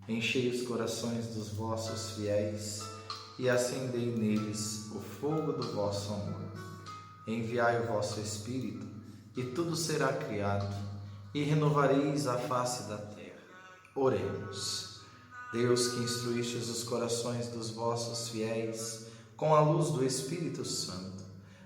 Enchei os corações dos vossos fiéis e acendei neles o fogo do vosso amor. Enviai o vosso Espírito, e tudo será criado, e renovareis a face da terra. Oremos. Deus, que instruístes os corações dos vossos fiéis com a luz do Espírito Santo,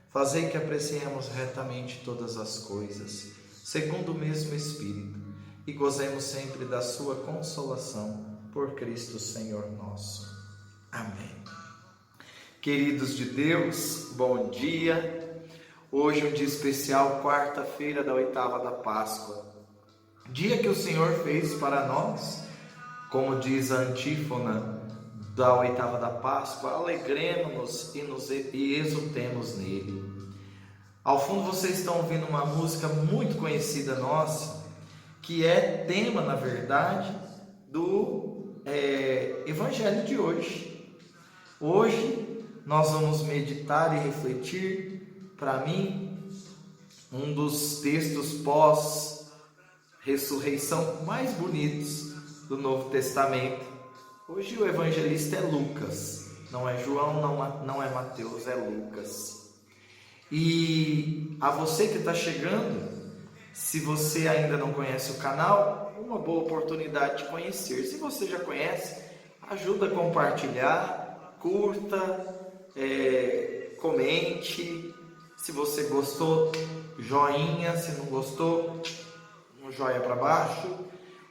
fazei que apreciemos retamente todas as coisas, segundo o mesmo Espírito, e gozemos sempre da sua consolação, por Cristo Senhor nosso. Amém. Queridos de Deus, bom dia. Hoje é um dia especial, quarta-feira da oitava da Páscoa. Dia que o Senhor fez para nós, como diz a antífona da oitava da Páscoa, alegremos-nos e exultemos nele. Ao fundo vocês estão ouvindo uma música muito conhecida nossa, que é tema, na verdade, do Evangelho de hoje. Hoje nós vamos meditar e refletir, para mim, um dos textos pós-ressurreição mais bonitos do Novo Testamento. Hoje o evangelista é Lucas, não é João, não é Mateus, é Lucas. E a você que está chegando, se você ainda não conhece o canal, uma boa oportunidade de conhecer. Se você já conhece, ajuda a compartilhar, curta, comente. Se você gostou, joinha. Se não gostou, um joinha para baixo.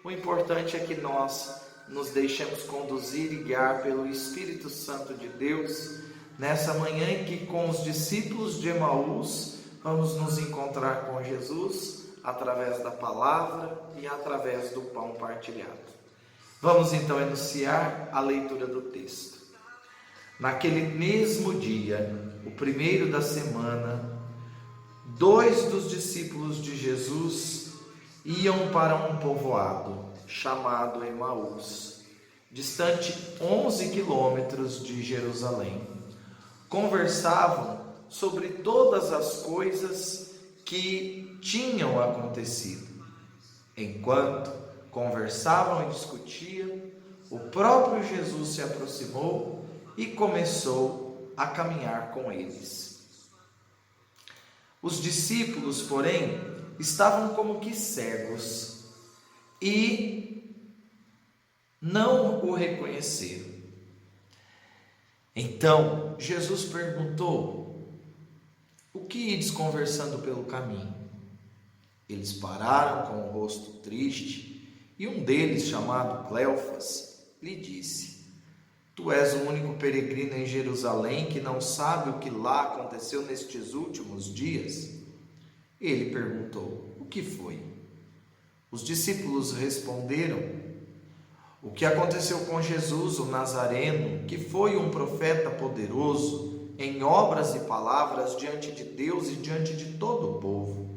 O importante é que nós nos deixemos conduzir e guiar pelo Espírito Santo de Deus nessa manhã em que, com os discípulos de Emaús, vamos nos encontrar com Jesus através da palavra e através do pão partilhado. Vamos então iniciar a leitura do texto. Naquele mesmo dia, o primeiro da semana, 2 dos discípulos de Jesus iam para um povoado chamado Emaús, distante 11 quilômetros de Jerusalém. Conversavam sobre todas as coisas que tinham acontecido. Enquanto conversavam e discutiam, o próprio Jesus se aproximou e começou a caminhar com eles. Os discípulos, porém, estavam como que cegos e não o reconheceram. Então Jesus perguntou: o que ides conversando pelo caminho? Eles pararam com o rosto triste, e um deles, chamado Cleofas, lhe disse: tu és o único peregrino em Jerusalém que não sabe o que lá aconteceu nestes últimos dias? Ele perguntou: o que foi? Os discípulos responderam: o que aconteceu com Jesus, o Nazareno, que foi um profeta poderoso em obras e palavras diante de Deus e diante de todo o povo.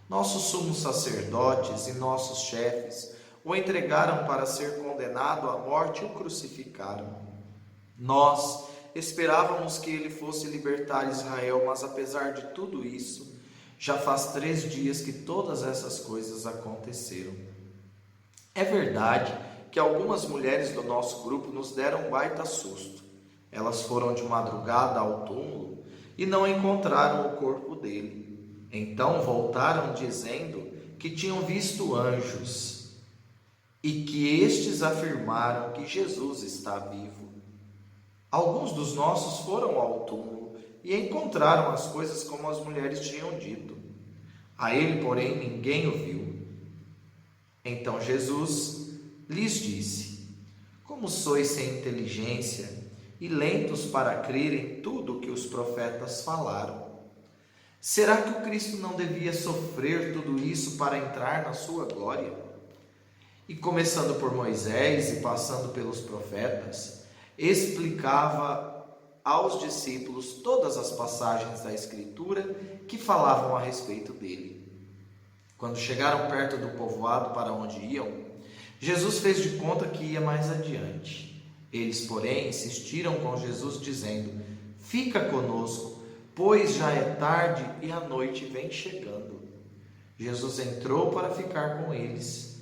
Nossos sumos sacerdotes e nossos chefes o entregaram para ser condenado à morte e o crucificaram. Nós esperávamos que ele fosse libertar Israel, mas apesar de tudo isso, já faz 3 dias que todas essas coisas aconteceram. É verdade que algumas mulheres do nosso grupo nos deram um baita susto. Elas foram de madrugada ao túmulo e não encontraram o corpo dele. Então voltaram dizendo que tinham visto anjos e que estes afirmaram que Jesus está vivo. Alguns dos nossos foram ao túmulo e encontraram as coisas como as mulheres tinham dito. A ele, porém, ninguém o viu. Então Jesus lhes disse: como sois sem inteligência e lentos para crer em tudo o que os profetas falaram. Será que o Cristo não devia sofrer tudo isso para entrar na sua glória? E começando por Moisés e passando pelos profetas, explicava aos discípulos todas as passagens da Escritura que falavam a respeito dele. Quando chegaram perto do povoado para onde iam, Jesus fez de conta que ia mais adiante. Eles, porém, insistiram com Jesus, dizendo: fica conosco, pois já é tarde e a noite vem chegando. Jesus entrou para ficar com eles.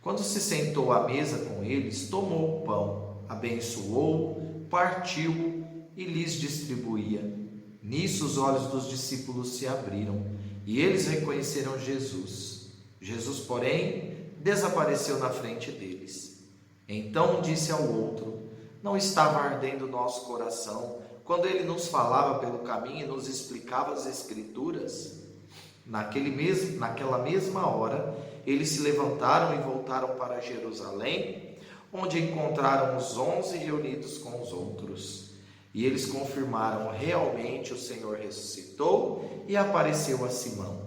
Quando se sentou à mesa com eles, tomou o pão, abençoou, partiu e lhes distribuía. Nisso os olhos dos discípulos se abriram e eles reconheceram Jesus. Jesus, porém, desapareceu na frente deles. Então disse ao outro: não estava ardendo nosso coração quando ele nos falava pelo caminho e nos explicava as Escrituras? Naquela mesma hora, eles se levantaram e voltaram para Jerusalém, onde encontraram os 11 reunidos com os outros. E eles confirmaram: realmente o Senhor ressuscitou e apareceu a Simão.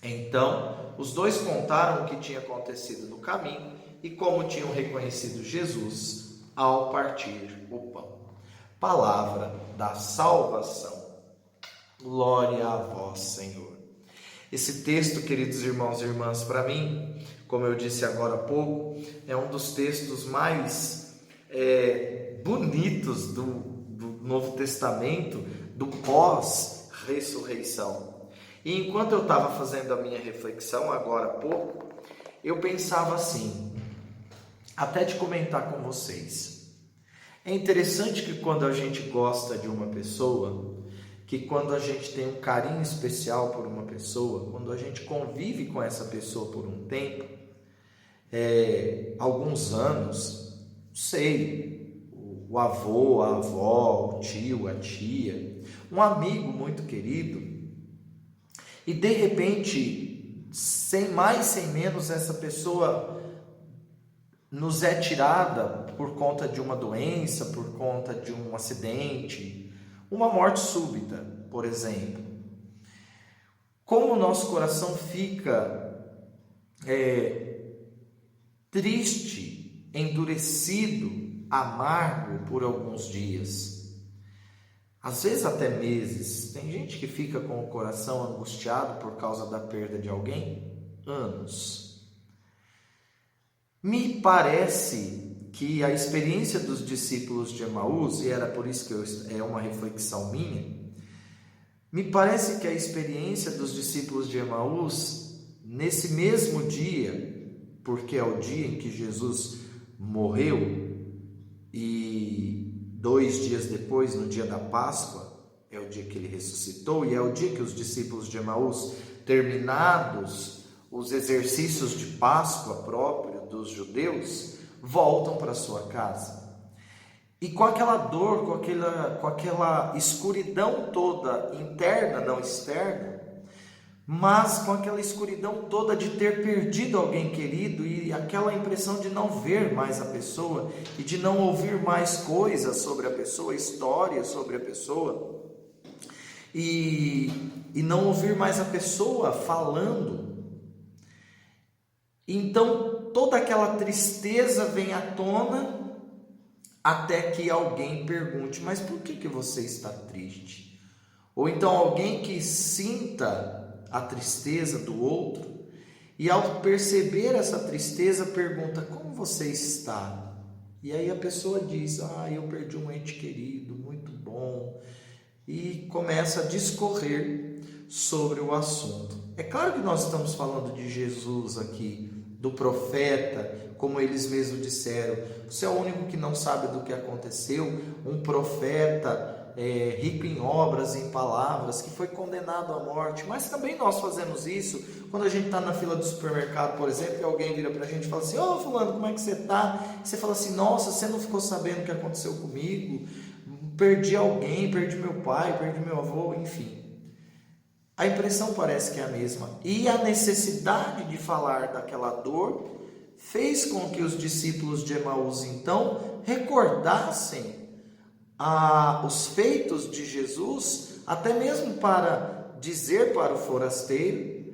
Então, os dois contaram o que tinha acontecido no caminho e como tinham reconhecido Jesus ao partir o pão. Palavra da salvação. Glória a vós, Senhor. Esse texto, queridos irmãos e irmãs, para mim, como eu disse agora há pouco, é um dos textos mais bonitos do Novo Testamento, do pós-ressurreição. E enquanto eu estava fazendo a minha reflexão agora há pouco, eu pensava assim, até de comentar com vocês. É interessante que quando a gente gosta de uma pessoa, que quando a gente tem um carinho especial por uma pessoa, quando a gente convive com essa pessoa por um tempo, alguns anos, não sei, o avô, a avó, o tio, a tia, um amigo muito querido, e de repente, sem mais, sem menos, essa pessoa nos é tirada por conta de uma doença, por conta de um acidente, uma morte súbita, por exemplo. Como o nosso coração fica triste, endurecido, amargo por alguns dias. Às vezes até meses. Tem gente que fica com o coração angustiado por causa da perda de alguém, anos. Me parece que a experiência dos discípulos de Emaús, e era por isso que é uma reflexão minha, me parece que a experiência dos discípulos de Emaús, nesse mesmo dia, porque é o dia em que Jesus morreu, e 2 dias depois, no dia da Páscoa, é o dia que ele ressuscitou, e é o dia que os discípulos de Emaús, terminados os exercícios de Páscoa próprio dos judeus, voltam para sua casa. E com aquela dor, com aquela escuridão toda, interna, não externa, mas com aquela escuridão toda de ter perdido alguém querido e aquela impressão de não ver mais a pessoa e de não ouvir mais coisas sobre a pessoa, histórias sobre a pessoa, e não ouvir mais a pessoa falando. Então toda aquela tristeza vem à tona, até que alguém pergunte: mas por que você está triste? Ou então alguém que sinta a tristeza do outro, e ao perceber essa tristeza, pergunta: como você está? E aí a pessoa diz: eu perdi um ente querido, muito bom, e começa a discorrer sobre o assunto. É claro que nós estamos falando de Jesus aqui, do profeta, como eles mesmos disseram. Você é o único que não sabe do que aconteceu, um profeta rico em obras, em palavras, que foi condenado à morte. Mas também nós fazemos isso quando a gente está na fila do supermercado, por exemplo, e alguém vira para a gente e fala assim: ô fulano, como é que você está? Você fala assim: nossa, você não ficou sabendo o que aconteceu comigo? Perdi alguém, perdi meu pai, perdi meu avô, enfim. A impressão parece que é a mesma. E a necessidade de falar daquela dor fez com que os discípulos de Emaús então recordassem os feitos de Jesus, até mesmo para dizer para o forasteiro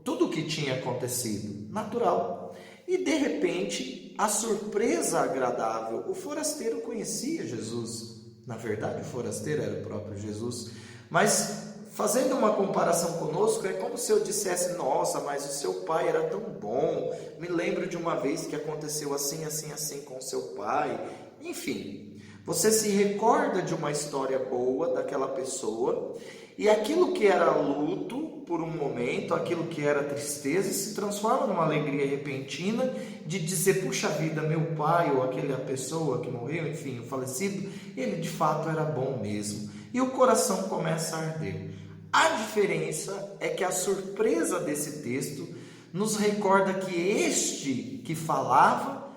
tudo o que tinha acontecido, natural. E de repente, a surpresa agradável: o forasteiro conhecia Jesus. Na verdade, o forasteiro era o próprio Jesus. Mas, fazendo uma comparação conosco, é como se eu dissesse: nossa, mas o seu pai era tão bom, me lembro de uma vez que aconteceu assim, assim, assim com o seu pai. Enfim, você se recorda de uma história boa daquela pessoa, E aquilo que era luto por um momento, aquilo que era tristeza, se transforma numa alegria repentina de dizer, puxa vida, meu pai ou aquela pessoa que morreu, enfim, o falecido, ele de fato era bom mesmo. E o coração começa a arder. A diferença é que a surpresa desse texto nos recorda que este que falava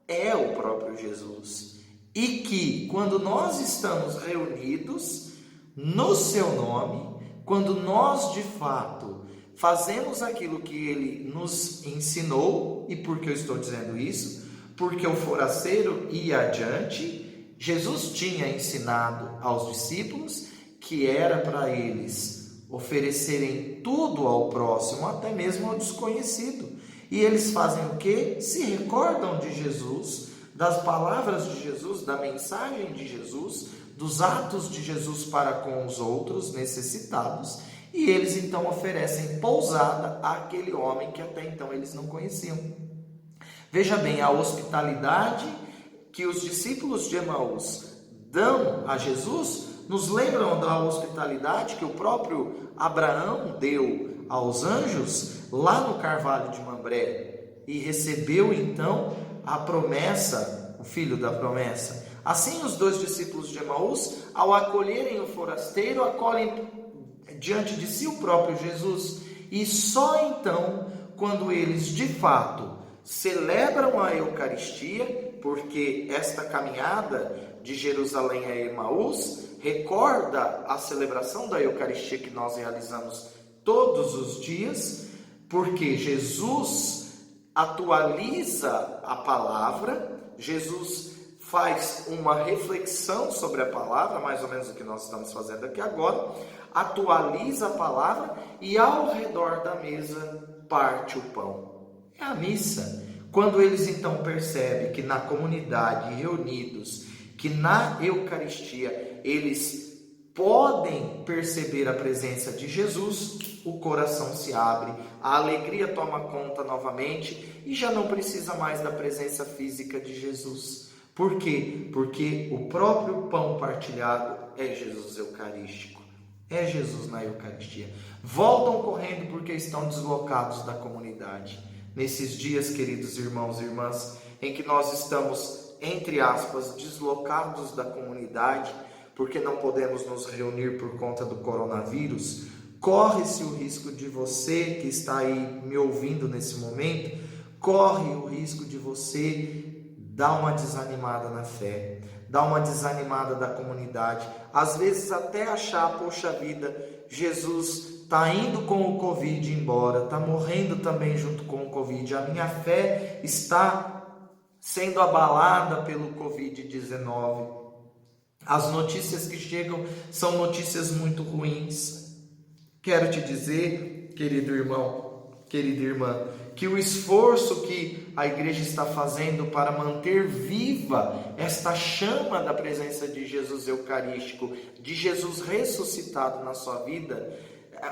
é o próprio Jesus. E que quando nós estamos reunidos no seu nome, quando nós de fato fazemos aquilo que ele nos ensinou, e por que eu estou dizendo isso? Porque o forasteiro ia adiante, Jesus tinha ensinado aos discípulos que era para eles oferecerem tudo ao próximo, até mesmo ao desconhecido. E eles fazem o quê? Se recordam de Jesus, das palavras de Jesus, da mensagem de Jesus, dos atos de Jesus para com os outros necessitados, e eles então oferecem pousada àquele homem que até então eles não conheciam. Veja bem, a hospitalidade que os discípulos de Emaús dão a Jesus nos lembram da hospitalidade que o próprio Abraão deu aos anjos lá no Carvalho de Mambré e recebeu então a promessa, o filho da promessa. Assim, os dois discípulos de Emaús, ao acolherem o forasteiro, acolhem diante de si o próprio Jesus. E só então, quando eles de fato celebram a Eucaristia, porque esta caminhada de Jerusalém a Emaús recorda a celebração da Eucaristia que nós realizamos todos os dias, porque Jesus atualiza a palavra, Jesus faz uma reflexão sobre a palavra, mais ou menos o que nós estamos fazendo aqui agora, atualiza a palavra e ao redor da mesa parte o pão. É a missa. Quando eles então percebem que na comunidade, reunidos, que na Eucaristia eles podem perceber a presença de Jesus, o coração se abre, a alegria toma conta novamente e já não precisa mais da presença física de Jesus. Por quê? Porque o próprio pão partilhado é Jesus eucarístico, é Jesus na Eucaristia. Voltam correndo porque estão deslocados da comunidade. Nesses dias, queridos irmãos e irmãs, em que nós estamos, entre aspas, deslocados da comunidade, porque não podemos nos reunir por conta do coronavírus, corre-se o risco de você que está aí me ouvindo nesse momento, corre o risco de você dar uma desanimada na fé, dar uma desanimada da comunidade, às vezes até achar, poxa vida, Jesus está indo com o Covid embora, está morrendo também junto com o Covid, a minha fé está sendo abalada pelo Covid-19. As notícias que chegam são notícias muito ruins. Quero te dizer, querido irmão, querida irmã, que o esforço que a igreja está fazendo para manter viva esta chama da presença de Jesus eucarístico, de Jesus ressuscitado na sua vida,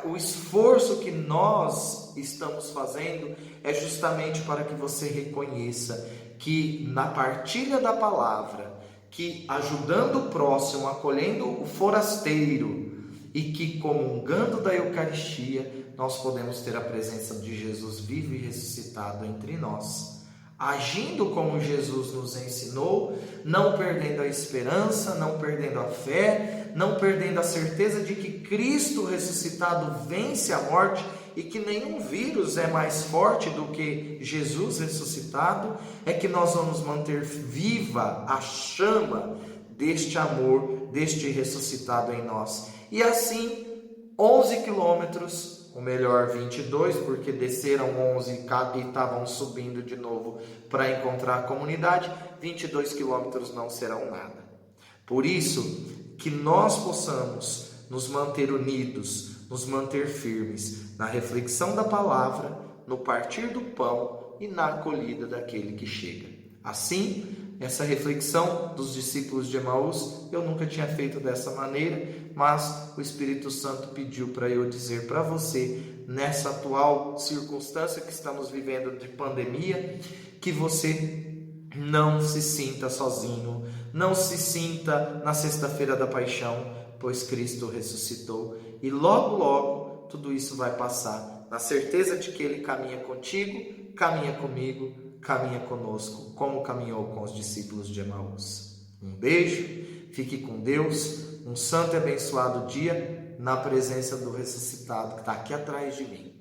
o esforço que nós estamos fazendo é justamente para que você reconheça que na partilha da palavra, que ajudando o próximo, acolhendo o forasteiro e que comungando da Eucaristia, nós podemos ter a presença de Jesus vivo e ressuscitado entre nós, agindo como Jesus nos ensinou, não perdendo a esperança, não perdendo a fé, não perdendo a certeza de que Cristo ressuscitado vence a morte e que nenhum vírus é mais forte do que Jesus ressuscitado, é que nós vamos manter viva a chama deste amor, deste ressuscitado em nós. E assim, 11 quilômetros, ou melhor, 22, porque desceram 11 e estavam subindo de novo para encontrar a comunidade, 22 quilômetros não serão nada. Por isso, que nós possamos nos manter unidos, nos manter firmes na reflexão da palavra, no partir do pão e na acolhida daquele que chega. Assim, essa reflexão dos discípulos de Emaús, eu nunca tinha feito dessa maneira, mas o Espírito Santo pediu para eu dizer para você, nessa atual circunstância que estamos vivendo de pandemia, que você não se sinta sozinho, não se sinta na sexta-feira da paixão, pois Cristo ressuscitou e logo, logo, tudo isso vai passar, na certeza de que Ele caminha contigo, caminha comigo, caminha conosco, como caminhou com os discípulos de Emaús. Um beijo, fique com Deus, um santo e abençoado dia na presença do ressuscitado que está aqui atrás de mim.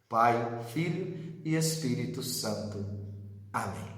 Pai, Filho e Espírito Santo. Amém.